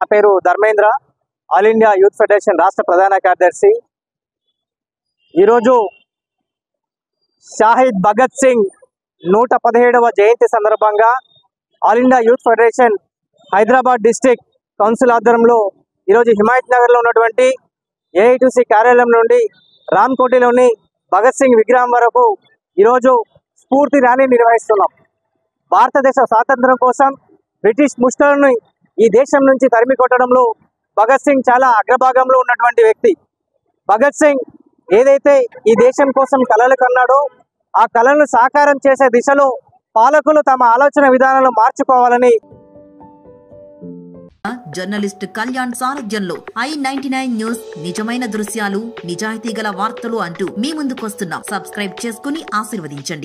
నా పేరు Dharmendra, all India youth federation రాష్ట్ర ప్రధాన కార్యదర్శి. ఈరోజు షాహిద్ భగత్ సింగ్ 117వ జయంతి సందర్భంగా all India youth federation Hyderabad district council ఆధ్వర్యంలో ఈరోజు హిమాయత్ నగర్లో ఉన్నటువంటి ఏఐటీసీ కార్యాలయం నుండి రామ్కోటిలోని భగత్ సింగ్ విగ్రహం వరకు ఈరోజు స్ఫూర్తి ర్యాలీ నిర్వహిస్తున్నాం. భారతదేశ స్వాతంత్రం కోసం బ్రిటిష్ ముష్కరులను ఈ దేశం నుంచి తరిమి కొట్టడంలో భగత్ సింగ్ చాలా అగ్రభాగంలో ఉన్నటువంటి వ్యక్తి. భగత్ సింగ్ ఏదైతే ఈ దేశం కోసం కలలు కన్నాడో ఆ కళలను సాకారం చేసే దిశలో పాలకులు తమ ఆలోచన విధానాలు మార్చుకోవాలని జర్నలిస్ట్ కళ్యాణ్ సారథ్యంలో i99 న్యూస్ నిజమైన దృశ్యాలు, నిజాయితీ గల వార్తలు అంటూ మీ ముందుకొస్తున్నాం. సబ్స్క్రైబ్ చేసుకుని ఆశీర్వదించండి.